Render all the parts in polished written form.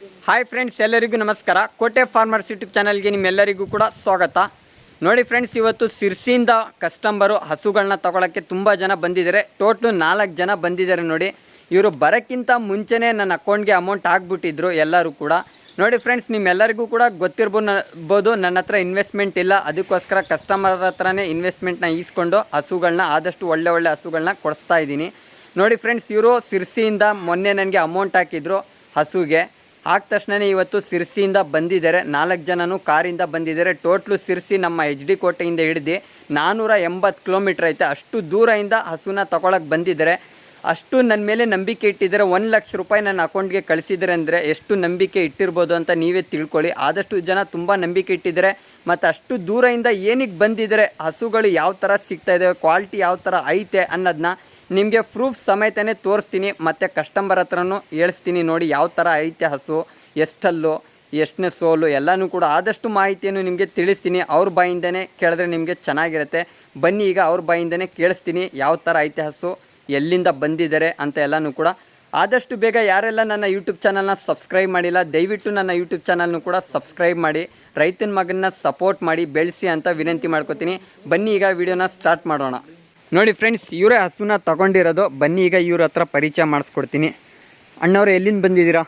Hi friends, ಎಲ್ಲರಿಗೂ ನಮಸ್ಕಾರ. ಕೋಟೆ ಫಾರ್ಮರ್ಸ್ ಯೂಟ್ಯೂಬ್ ಚಾನಲ್ಗೆ ನಿಮ್ಮೆಲ್ಲರಿಗೂ ಕೂಡ ಸ್ವಾಗತ. ನೋಡಿ ಫ್ರೆಂಡ್ಸ್, ಇವತ್ತು ಸಿರ್ಸಿಯಿಂದ ಕಸ್ಟಮರು ಹಸುಗಳನ್ನ ತಗೊಳ್ಳೋಕ್ಕೆ ತುಂಬ ಜನ ಬಂದಿದ್ದಾರೆ. ಟೋಟ್ಲು 4 ಜನ ಬಂದಿದ್ದಾರೆ. ನೋಡಿ, ಇವರು ಬರೋಕ್ಕಿಂತ ಮುಂಚೆನೇ ನನ್ನ ಅಕೌಂಟ್ಗೆ ಅಮೌಂಟ್ ಹಾಕ್ಬಿಟ್ಟಿದ್ರು ಎಲ್ಲರೂ ಕೂಡ. ನೋಡಿ ಫ್ರೆಂಡ್ಸ್, ನಿಮ್ಮೆಲ್ಲರಿಗೂ ಕೂಡ ಗೊತ್ತಿರ್ಬೋದು, ನನ್ನ ಹತ್ರ ಇನ್ವೆಸ್ಟ್ಮೆಂಟ್ ಇಲ್ಲ. ಅದಕ್ಕೋಸ್ಕರ ಕಸ್ಟಮರ್ ಹತ್ರನೇ ಇನ್ವೆಸ್ಟ್ಮೆಂಟ್ನ ಈಸ್ಕೊಂಡು ಹಸುಗಳನ್ನ ಆದಷ್ಟು ಒಳ್ಳೆ ಹಸುಗಳನ್ನ ಕೊಡಿಸ್ತಾ ಇದ್ದೀನಿ. ನೋಡಿ ಫ್ರೆಂಡ್ಸ್, ಇವರು ಸಿರ್ಸಿಯಿಂದ ಮೊನ್ನೆ ನನಗೆ ಅಮೌಂಟ್ ಹಾಕಿದ್ರು ಹಸುಗೆ. ಆದ ತಕ್ಷಣ ಇವತ್ತು ಸಿರ್ಸಿಯಿಂದ ಬಂದಿದ್ದಾರೆ. 4 ಜನನೂ ಕಾರಿಂದ ಬಂದಿದ್ದಾರೆ. ಟೋಟ್ಲು ಸಿರ್ಸಿ ನಮ್ಮ HD ಕೋಟೆಯಿಂದ ಹಿಡಿದು 480 ಕಿಲೋಮೀಟ್ರ್ ಐತೆ. ಅಷ್ಟು ದೂರದಿಂದ ಹಸುನ ತಗೊಳಕ್ಕೆ ಬಂದಿದ್ದಾರೆ. ಅಷ್ಟು ನನ್ನ ಮೇಲೆ ನಂಬಿಕೆ ಇಟ್ಟಿದ್ದಾರೆ. 1 ಲಕ್ಷ ರೂಪಾಯಿ ನನ್ನ ಅಕೌಂಟ್ಗೆ ಕಳಿಸಿದ್ದಾರೆ ಅಂದರೆ ಎಷ್ಟು ನಂಬಿಕೆ ಇಟ್ಟಿರ್ಬೋದು ಅಂತ ನೀವೇ ತಿಳ್ಕೊಳ್ಳಿ. ಆದಷ್ಟು ಜನ ತುಂಬ ನಂಬಿಕೆ ಇಟ್ಟಿದ್ದಾರೆ. ಮತ್ತು ಅಷ್ಟು ದೂರದಿಂದ ಏನಕ್ಕೆ ಬಂದಿದ್ದಾರೆ, ಹಸುಗಳು ಯಾವ ಥರ ಸಿಗ್ತಾಯಿದ್ದಾವೆ, ಕ್ವಾಲಿಟಿ ಯಾವ ಥರ ಐತೆ ಅನ್ನೋದನ್ನ ನಿಮಗೆ ಪ್ರೂಫ್ ಸಮೇತನೇ ತೋರಿಸ್ತೀನಿ. ಮತ್ತು ಕಸ್ಟಮರ್ ಹತ್ರನೂ ಹೇಳಿಸ್ತೀನಿ. ನೋಡಿ ಯಾವ ಥರ ಐತೆ ಹಸು, ಎಷ್ಟಲ್ಲೋ ಎಷ್ಟನೇ ಸೋಲು ಎಲ್ಲನೂ ಕೂಡ ಆದಷ್ಟು ಮಾಹಿತಿಯನ್ನು ನಿಮಗೆ ತಿಳಿಸ್ತೀನಿ. ಅವ್ರ ಬಾಯಿಂದನೇ ಕೇಳಿದ್ರೆ ನಿಮಗೆ ಚೆನ್ನಾಗಿರುತ್ತೆ. ಬನ್ನಿ, ಈಗ ಅವ್ರ ಬಾಯಿಂದನೇ ಕೇಳಿಸ್ತೀನಿ ಯಾವ ಥರ ಐತೆ ಹಸು, ಎಲ್ಲಿಂದ ಬಂದಿದ್ದಾರೆ ಅಂತ ಎಲ್ಲನೂ ಕೂಡ. ಆದಷ್ಟು ಬೇಗ ಯಾರೆಲ್ಲ ನನ್ನ ಯೂಟ್ಯೂಬ್ ಚಾನಲ್ನ ಸಬ್ಸ್ಕ್ರೈಬ್ ಮಾಡಿಲ್ಲ, ದಯವಿಟ್ಟು ನನ್ನ ಯೂಟ್ಯೂಬ್ ಚಾನಲ್ನು ಕೂಡ ಸಬ್ಸ್ಕ್ರೈಬ್ ಮಾಡಿ, ರೈತನ ಮಗನ್ನ ಸಪೋರ್ಟ್ ಮಾಡಿ, ಬೆಳೆಸಿ ಅಂತ ವಿನಂತಿ ಮಾಡ್ಕೋತೀನಿ. ಬನ್ನಿ, ಈಗ ವಿಡಿಯೋನ ಸ್ಟಾರ್ಟ್ ಮಾಡೋಣ. ನೋಡಿ ಫ್ರೆಂಡ್ಸ್, ಇವರೇ ಹಸುನ ತಗೊಂಡಿರೋದು. ಬನ್ನಿ, ಈಗ ಇವ್ರ ಹತ್ರ ಪರಿಚಯ ಮಾಡಿಸ್ಕೊಡ್ತೀನಿ. ಅಣ್ಣವ್ರು ಎಲ್ಲಿಂದ ಬಂದಿದ್ದೀರಾ?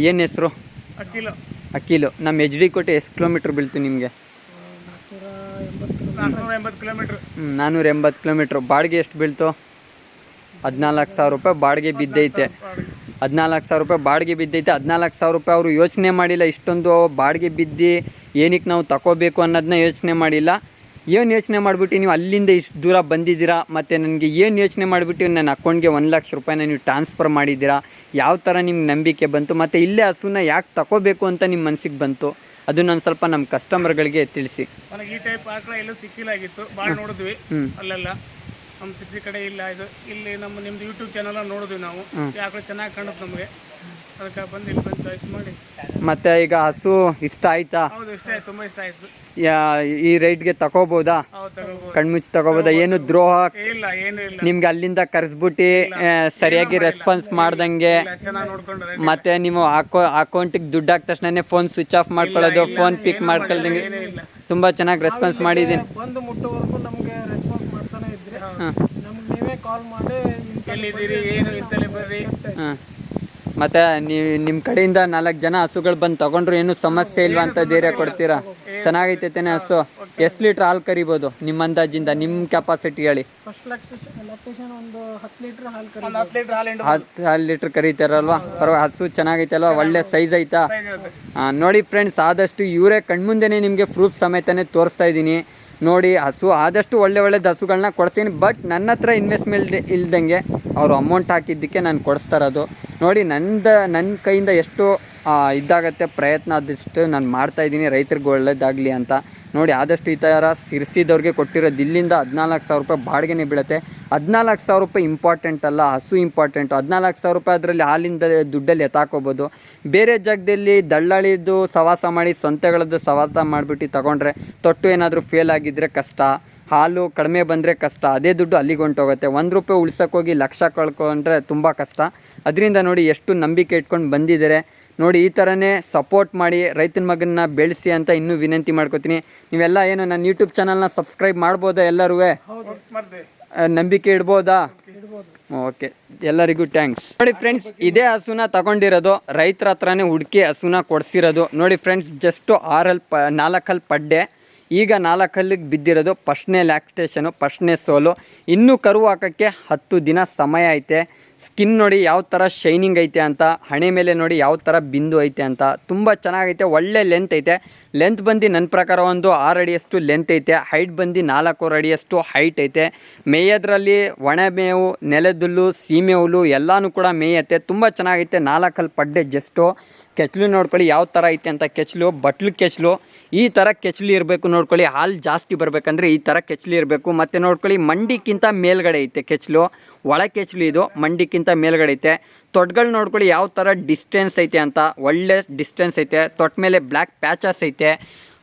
ಏನು ಹೆಸರು? ಅಖಿಲು. ನಮ್ಮ HD ಕೋಟೆ ಎಷ್ಟು ಕಿಲೋಮೀಟ್ರ್ ಬೀಳ್ತು ನಿಮಗೆ? 480 ಕಿಲೋಮೀಟ್ರ್. ಬಾಡಿಗೆ ಎಷ್ಟು ಬೀಳ್ತು? 14,000 ರೂಪಾಯಿ ಬಾಡಿಗೆ ಬಿದ್ದೈತೆ. 14,000 ರೂಪಾಯಿ ಬಾಡಿಗೆ ಬಿದ್ದೈತೆ. 14,000 ರೂಪಾಯಿ ಅವರು ಯೋಚನೆ ಮಾಡಿಲ್ಲ. ಇಷ್ಟೊಂದು ಬಾಡಿಗೆ ಬಿದ್ದು ಏನಕ್ಕೆ ನಾವು ತಗೋಬೇಕು ಅನ್ನೋದನ್ನ ಯೋಚನೆ ಮಾಡಿಲ್ಲ. ಏನು ಯೋಚನೆ ಮಾಡಿಬಿಟ್ಟು ನೀವು ಅಲ್ಲಿಂದ ಇಷ್ಟು ದೂರ ಬಂದಿದ್ದೀರಾ, ಮತ್ತು ನನಗೆ ಏನು ಯೋಚನೆ ಮಾಡಿಬಿಟ್ಟು ನನ್ನ ಅಕೌಂಟ್ಗೆ 1 ಲಕ್ಷ ರೂಪಾಯಿನ ನೀವು ಟ್ರಾನ್ಸ್ಫರ್ ಮಾಡಿದ್ದೀರಾ? ಯಾವ ಥರ ನಿಮ್ಗೆ ನಂಬಿಕೆ ಬಂತು, ಮತ್ತು ಇಲ್ಲೇ ಹಸುನ ಯಾಕೆ ತಗೋಬೇಕು ಅಂತ ನಿಮ್ಮ ಮನಸ್ಸಿಗೆ ಬಂತು, ಅದನ್ನ ಒಂದು ಸ್ವಲ್ಪ ನಮ್ಮ ಕಸ್ಟಮರ್ಗಳಿಗೆ ತಿಳಿಸಿ. ನನಗೆ ಈ ಟೈಪ್ ಆಕಳ ಎಲ್ಲೂ ಸಿಕ್ಕಿಲ್ಲ ಆಗಿತ್ತು. ಭಾಳ ನೋಡಿದ್ವಿ ಅಲ್ಲೆಲ್ಲ. ನಮ್ಮ ಸಿಟಿ ಕಡೆ ಇಲ್ಲ. ಇಲ್ಲಿ ನಿಮ್ದು ಯೂಟ್ಯೂಬ್ ಚಾನಲ್ ನೋಡಿದ್ವಿ ನಾವು. ಆಕಳ ಚೆನ್ನಾಗಿ ಕಾಣುತ್ತೆ ನಮಗೆ. ಅದಕ್ಕೆ ಬಂದು ಇಲ್ಲಿ ಬಂದು ಚಾಯ್ಸ್ ಮಾಡಿ. ಮತ್ತು ಈಗ ಹಸು ಇಷ್ಟ ಆಯ್ತಾ? ಹೌದು, ಇಷ್ಟ ಆಯ್ತು, ತುಂಬ ಇಷ್ಟ ಆಯ್ತು. ಈ ರೈಟ್ಗೆ ತಗೋಬೋದಾ? ಕಣ್ಮುಚ್ಚಿ ತಗೋಬೋದಾ? ಏನು ದ್ರೋಹ ಇಲ್ಲ, ಏನು ಇಲ್ಲ. ನಿಮ್ಗೆ ಅಲ್ಲಿಂದ ಕರೆಸ್ಬಿಟ್ಟು ಸರಿಯಾಗಿ ರೆಸ್ಪಾನ್ಸ್ ಮಾಡ್ದಂಗೆ, ಮತ್ತೆ ನೀವು ಅಕೌಂಟಿಗೆ ದುಡ್ಡು ಹಾಕಿದ ತಕ್ಷಣ ಫೋನ್ ಸ್ವಿಚ್ ಆಫ್ ಮಾಡ್ಕೊಳ್ಳೋದು, ಫೋನ್ ಪಿಕ್ ಮಾಡ್ಕೊಳ್ದಂಗೆ ತುಂಬ ಚೆನ್ನಾಗಿ ರೆಸ್ಪಾನ್ಸ್ ಮಾಡಿದ್ದೀನಿ. ಬಂದು ಮುಟ್ಟೋವರೆಗೂ ನಮಗೆ ರೆಸ್ಪಾನ್ಸ್ ಮಾಡ್ತಾನೆ ಇದ್ರೆ ನಮ್ಗೆ ನೀವೇ ಕಾಲ್ ಮಾಡಿ ಎಲ್ಲಿದ್ದೀರಿ, ಏನು ಇಂತಲೇ ಬರ್ರಿ. ಮತ್ತು ನೀವು ನಿಮ್ಮ ಕಡೆಯಿಂದ 4 ಜನ ಹಸುಗಳು ಬಂದು ತೊಗೊಂಡ್ರು ಏನೂ ಸಮಸ್ಯೆ ಇಲ್ವಾ ಅಂತ ಧೈರ್ಯ ಕೊಡ್ತೀರಾ? ಚೆನ್ನಾಗೈತೇನೆ ಹಸು? ಎಷ್ಟು ಲೀಟ್ರ್ ಹಾಲು ಕರಿಬೋದು ನಿಮ್ಮ ಅಂದಾಜಿಂದ, ನಿಮ್ಮ ಕೆಪಾಸಿಟಿ ಹೇಳಿ? 10 ಲೀಟ್ರ್ ಕರೀತಾರಲ್ವಾ? ಪರವಾಗಿ ಹಸು ಚೆನ್ನಾಗೈತೆ ಅಲ್ವಾ? ಒಳ್ಳೆ ಸೈಜ್ ಐತಾ? ನೋಡಿ ಫ್ರೆಂಡ್ಸ್, ಆದಷ್ಟು ಇವರೇ ಕಣ್ಮುಂದೆನೇ ನಿಮಗೆ ಪ್ರೂಫ್ ಸಮೇತನೇ ತೋರಿಸ್ತಾ ಇದ್ದೀನಿ. ನೋಡಿ, ಹಸು ಆದಷ್ಟು ಒಳ್ಳೆದು ಹಸುಗಳನ್ನ ಕೊಡ್ತೀನಿ. ಬಟ್ ನನ್ನ ಹತ್ರ ಇನ್ವೆಸ್ಟ್ಮೆಂಟ್ ಇಲ್ದಂಗೆ ಅವರು ಅಮೌಂಟ್ ಹಾಕಿದ್ದಕ್ಕೆ ನಾನು ಕೊಡಿಸ್ತಾ ಇರೋದು. ನೋಡಿ, ನನ್ನ ಕೈಯಿಂದ ಎಷ್ಟು ಇದಾಗತ್ತೆ ಪ್ರಯತ್ನ ಆದಷ್ಟು ನಾನು ಮಾಡ್ತಾಯಿದ್ದೀನಿ, ರೈತರಿಗೆ ಒಳ್ಳೇದಾಗಲಿ ಅಂತ. ನೋಡಿ, ಆದಷ್ಟು ಈ ಥರ ಸಿರ್ಸಿದವ್ರಿಗೆ ಕೊಟ್ಟಿರೋದು. ಇಲ್ಲಿಂದ 14,000 ರೂಪಾಯಿ ಬಾಡಿಗೆನೇ ಬೀಳುತ್ತೆ. 14,000 ರೂಪಾಯಿ ಇಂಪಾರ್ಟೆಂಟ್ ಅಲ್ಲ, ಹಸು ಇಂಪಾರ್ಟೆಂಟು. 14,000 ರೂಪಾಯಿ ಅದರಲ್ಲಿ ಹಾಲಿಂದ ದುಡ್ಡಲ್ಲಿ ಎತ್ತಾಕೋಬೋದು. ಬೇರೆ ಜಾಗದಲ್ಲಿ ದಳ್ಳಾಳಿದು ಸವಾಸ ಮಾಡಿ, ಸ್ವಂತಗಳದ್ದು ಸವಾಸ ಮಾಡಿಬಿಟ್ಟು ತಗೊಂಡ್ರೆ, ತೊಟ್ಟು ಏನಾದರೂ ಫೇಲ್ ಆಗಿದ್ದರೆ ಕಷ್ಟ, ಹಾಲು ಕಡಿಮೆ ಬಂದರೆ ಕಷ್ಟ. ಅದೇ ದುಡ್ಡು ಅಲ್ಲಿಗೆ ಹೊಂಟೋಗುತ್ತೆ. 1 ರೂಪಾಯಿ ಉಳ್ಸೋಕ್ಕೋಗಿ ಲಕ್ಷ ಕಳ್ಕೊಂಡ್ರೆ ತುಂಬ ಕಷ್ಟ. ಅದರಿಂದ ನೋಡಿ ಎಷ್ಟು ನಂಬಿಕೆ ಇಟ್ಕೊಂಡು ಬಂದಿದ್ದಾರೆ. ನೋಡಿ, ಈ ಥರನೇ ಸಪೋರ್ಟ್ ಮಾಡಿ, ರೈತನ ಮಗನ್ನ ಬೆಳೆಸಿ ಅಂತ ಇನ್ನೂ ವಿನಂತಿ ಮಾಡ್ಕೋತೀನಿ. ನೀವೆಲ್ಲ ಏನು ನನ್ನ ಯೂಟ್ಯೂಬ್ ಚಾನಲ್ನ ಸಬ್ಸ್ಕ್ರೈಬ್ ಮಾಡ್ಬೋದಾ? ಎಲ್ಲರೂ ನಂಬಿಕೆ ಇಡ್ಬೋದಾ? ಓಕೆ, ಎಲ್ಲರಿಗೂ ಥ್ಯಾಂಕ್ಸ್. ನೋಡಿ ಫ್ರೆಂಡ್ಸ್, ಇದೇ ಹಸುನ ತಗೊಂಡಿರೋದು ರೈತರ ಹತ್ರನೇ ಹುಡುಕಿ ಹಸುನ ಕೊಡಿಸಿರೋದು. ನೋಡಿ ಫ್ರೆಂಡ್ಸ್, ಜಸ್ಟು 4 ಹಲ್ ಪಡ್ಡೆ. ಈಗ 4 ಹಲ್ಲಿಗೆ ಬಿದ್ದಿರೋದು. ಫಸ್ಟ್ನೇ ಲ್ಯಾಕ್ಟೇಷನು, ಫಸ್ಟ್ನೇ ಸೋಲು. ಇನ್ನೂ ಕರು ಹಾಕೋಕ್ಕೆ 10 ದಿನ ಸಮಯ ಐತೆ. ಸ್ಕಿನ್ ನೋಡಿ ಯಾವ ಥರ ಶೈನಿಂಗ್ ಐತೆ ಅಂತ, ಹಣೆ ಮೇಲೆ ನೋಡಿ ಯಾವ ಥರ ಬಿಂದು ಐತೆ ಅಂತ. ತುಂಬ ಚೆನ್ನಾಗೈತೆ, ಒಳ್ಳೆ ಲೆಂತ್ ಐತೆ. ಲೆಂತ್ ಬಂದು ನನ್ನ ಪ್ರಕಾರ ಒಂದು 6 ಅಡಿಯಷ್ಟು ಲೆಂತ್ ಐತೆ. ಹೈಟ್ ಬಂದು 4 ಅಡಿಯಷ್ಟು ಹೈಟ್ ಐತೆ. ಮೇಯೋದ್ರಲ್ಲಿ ಒಣ ಮೇವು, ನೆಲದುಲ್ಲು, ಸೀಮೆ ಹುಲ್ಲು ಎಲ್ಲನೂ ಕೂಡ ಮೇಯತ್ತೆ. ತುಂಬ ಚೆನ್ನಾಗೈತೆ. 4 ಹಲ್ ಪಡ್ಡೆ. ಜಸ್ಟು ಕೆಚ್ಚಲು ನೋಡ್ಕೊಳ್ಳಿ ಯಾವ ಥರ ಐತೆ ಅಂತ. ಕೆಚ್ಚಲು ಬಟ್ಲು ಕೆಚ್ಚಲು, ಈ ಥರ ಕೆಚ್ಚಲು ಇರಬೇಕು ನೋಡ್ಕೊಳ್ಳಿ. ಹಾಲು ಜಾಸ್ತಿ ಬರಬೇಕಂದ್ರೆ ಈ ಥರ ಕೆಚ್ಚಲು ಇರಬೇಕು. ಮತ್ತು ನೋಡ್ಕೊಳ್ಳಿ, ಮಂಡಿಕ್ಕಿಂತ ಮೇಲ್ಗಡೆ ಐತೆ ಕೆಚ್ಚಲು. ಒಳ ಕೆಚ್ಚಲು ಇದು, ಮಂಡಿಕ್ಕಿಂತ ಮೇಲ್ಗಡೆ ಐತೆ. ತೊಟ್ಗಳು ನೋಡ್ಕೊಳ್ಳಿ ಯಾವ ಥರ ಡಿಸ್ಟೆನ್ಸ್ ಐತೆ ಅಂತ. ಒಳ್ಳೆ ಡಿಸ್ಟೆನ್ಸ್ ಐತೆ. ತೊಟ್ಟ ಮೇಲೆ ಬ್ಲ್ಯಾಕ್ ಪ್ಯಾಚಸ್ ಐತೆ.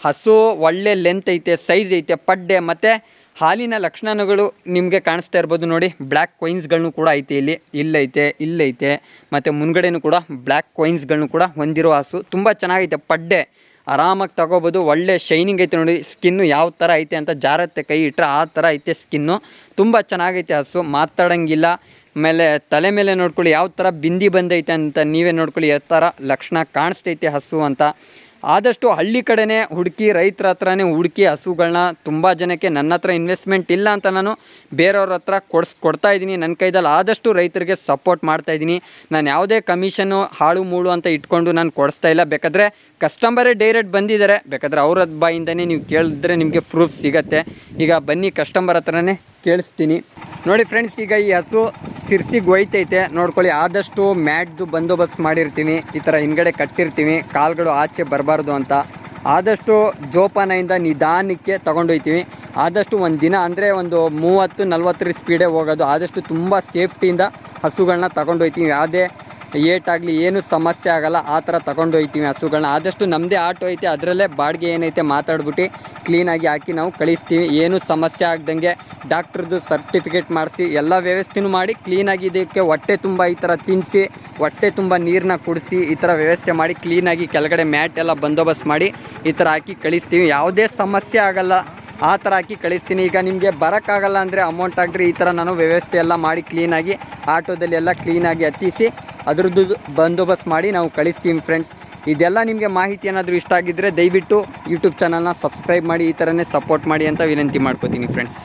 ಹಸು ಒಳ್ಳೆ ಲೆಂತ್ ಐತೆ, ಸೈಜ್ ಐತೆ. ಪಡ್ಡೆ ಮತ್ತು ಹಾಲಿನ ಲಕ್ಷಣಗಳು ನಿಮಗೆ ಕಾಣಿಸ್ತಾ ಇರ್ಬೋದು ನೋಡಿ. ಬ್ಲ್ಯಾಕ್ ಕೊಯಿನ್ಸ್ಗಳನ್ನು ಕೂಡ ಐತೆ, ಇಲ್ಲೈತೆ ಮತ್ತು ಮುಂದ್ಗಡೆನೂ ಕೂಡ ಬ್ಲ್ಯಾಕ್ ಕೊಯಿನ್ಸ್ಗಳನ್ನು ಕೂಡ ಹೊಂದಿರೋ ಹಸು. ತುಂಬ ಚೆನ್ನಾಗೈತೆ, ಪಡ್ಡೆ ಆರಾಮಾಗಿ ತಗೋಬೋದು. ಒಳ್ಳೆ ಶೈನಿಂಗ್ ಐತೆ ನೋಡಿ. ಸ್ಕಿನ್ನು ಯಾವ ಥರ ಐತೆ ಅಂತ ಜಾರತ್ತೆ ಕೈ ಇಟ್ಟರೆ ಆ ಥರ ಐತೆ ಸ್ಕಿನ್ನು. ತುಂಬ ಚೆನ್ನಾಗೈತೆ ಹಸು, ಮಾತಾಡೋಂಗಿಲ್ಲ. ಆಮೇಲೆ ತಲೆ ಮೇಲೆ ನೋಡ್ಕೊಳ್ಳಿ ಯಾವ ಥರ ಬಿಂದಿ ಬಂದೈತೆ ಅಂತ ನೀವೇ ನೋಡ್ಕೊಳ್ಳಿ, ಯಾವ ಥರ ಲಕ್ಷಣ ಕಾಣಿಸ್ತೈತೆ ಹಸು ಅಂತ. ಆದಷ್ಟು ಹಳ್ಳಿ ಕಡೆನೇ ಹುಡುಕಿ, ರೈತರ ಹತ್ರನೇ ಹುಡುಕಿ ಹಸುಗಳನ್ನ. ತುಂಬ ಜನಕ್ಕೆ ನನ್ನ ಹತ್ರ ಇನ್ವೆಸ್ಟ್ಮೆಂಟ್ ಇಲ್ಲ ಅಂತ ನಾನು ಬೇರೆಯವ್ರ ಹತ್ರ ಕೊಡ್ತಾಯಿದ್ದೀನಿ. ನನ್ನ ಕೈದಲ್ಲಿ ಆದಷ್ಟು ರೈತರಿಗೆ ಸಪೋರ್ಟ್ ಮಾಡ್ತಾಯಿದ್ದೀನಿ. ನಾನು ಯಾವುದೇ ಕಮಿಷನ್ನು ಹಾಳು ಮೂಳು ಅಂತ ಇಟ್ಕೊಂಡು ನಾನು ಕೊಡಿಸ್ತಾ ಇಲ್ಲ. ಬೇಕಾದರೆ ಕಸ್ಟಮರೇ ಡೈರೆಕ್ಟ್ ಬಂದಿದ್ದಾರೆ, ಬೇಕಾದರೆ ಅವ್ರ ಬಾಯಿಂದನೇ ನೀವು ಕೇಳಿದ್ರೆ ನಿಮಗೆ ಪ್ರೂಫ್ ಸಿಗತ್ತೆ. ಈಗ ಬನ್ನಿ ಕಸ್ಟಮರ್ ಹತ್ರನೇ ಕೇಳಿಸ್ತೀನಿ. ನೋಡಿ ಫ್ರೆಂಡ್ಸ್, ಈಗ ಈ ಹಸು ಸಿರ್ಸಿಗೆ ಒಯ್ತೈತೆ ನೋಡ್ಕೊಳ್ಳಿ. ಆದಷ್ಟು ಮ್ಯಾಟ್ದು ಬಂದೋಬಸ್ತ್ ಮಾಡಿರ್ತೀವಿ, ಈ ಥರ ಹಿಂದ್ಗಡೆ ಕಟ್ಟಿರ್ತೀವಿ, ಕಾಲುಗಳು ಆಚೆ ಬರಬಾರ್ದು ಅಂತ. ಆದಷ್ಟು ಜೋಪಾನದಿಂದ ನಿಧಾನಕ್ಕೆ ತೊಗೊಂಡೊಯ್ತೀವಿ. ಆದಷ್ಟು ಒಂದು ದಿನ ಅಂದರೆ ಒಂದು 30-40 ಸ್ಪೀಡೇ ಹೋಗೋದು. ಆದಷ್ಟು ತುಂಬ ಸೇಫ್ಟಿಯಿಂದ ಹಸುಗಳನ್ನ ತೊಗೊಂಡೊಯ್ತೀವಿ. ಯಾವುದೇ ಏಟಾಗಲಿ ಏನು ಸಮಸ್ಯೆ ಆಗೋಲ್ಲ, ಆ ಥರ ತೊಗೊಂಡೊಯ್ತೀವಿ ಹಸುಗಳನ್ನ. ಆದಷ್ಟು ನಮ್ಮದೇ ಆಟೋ ಐತೆ, ಅದರಲ್ಲೇ ಬಾಡಿಗೆ ಏನೈತೆ ಮಾತಾಡ್ಬಿಟ್ಟು ಕ್ಲೀನಾಗಿ ಹಾಕಿ ನಾವು ಕಳಿಸ್ತೀವಿ. ಏನು ಸಮಸ್ಯೆ ಆಗ್ದಂಗೆ ಡಾಕ್ಟ್ರದ್ದು ಸರ್ಟಿಫಿಕೇಟ್ ಮಾಡಿಸಿ ಎಲ್ಲ ವ್ಯವಸ್ಥೆನೂ ಮಾಡಿ ಕ್ಲೀನಾಗಿ ಇದಕ್ಕೆ ಹೊಟ್ಟೆ ತುಂಬ ಈ ಥರ ತಿನ್ನಿಸಿ, ಹೊಟ್ಟೆ ತುಂಬ ನೀರನ್ನ ಕುಡಿಸಿ, ಈ ಥರ ವ್ಯವಸ್ಥೆ ಮಾಡಿ ಕ್ಲೀನಾಗಿ ಕೆಳಗಡೆ ಮ್ಯಾಟ್ ಎಲ್ಲ ಬಂದೋಬಸ್ತ್ ಮಾಡಿ ಈ ಥರ ಹಾಕಿ ಕಳಿಸ್ತೀವಿ. ಯಾವುದೇ ಸಮಸ್ಯೆ ಆಗೋಲ್ಲ, ಆ ಥರ ಹಾಕಿ ಕಳಿಸ್ತೀನಿ. ಈಗ ನಿಮಗೆ ಬರೋಕ್ಕಾಗಲ್ಲ ಅಂದರೆ ಅಮೌಂಟ್ ಆಗಿದ್ರೆ ಈ ಥರ ನಾನು ವ್ಯವಸ್ಥೆ ಎಲ್ಲ ಮಾಡಿ ಕ್ಲೀನಾಗಿ ಆಟೋದಲ್ಲಿ ಎಲ್ಲ ಕ್ಲೀನಾಗಿ ಹತ್ತಿಸಿ ಅದ್ರದ್ದು ಬಂದೋಬಸ್ತ್ ಮಾಡಿ ನಾವು ಕಳಿಸ್ತೀವಿ ಫ್ರೆಂಡ್ಸ್. ಇದೆಲ್ಲ ನಿಮಗೆ ಮಾಹಿತಿ ಏನಾದರೂ ಇಷ್ಟ ಆಗಿದ್ದರೆ ದಯವಿಟ್ಟು ಯೂಟ್ಯೂಬ್ ಚಾನಲ್ನ ಸಬ್ಸ್ಕ್ರೈಬ್ ಮಾಡಿ, ಈ ಥರನೇ ಸಪೋರ್ಟ್ ಮಾಡಿ ಅಂತ ವಿನಂತಿ ಮಾಡ್ಕೋತೀನಿ ಫ್ರೆಂಡ್ಸ್.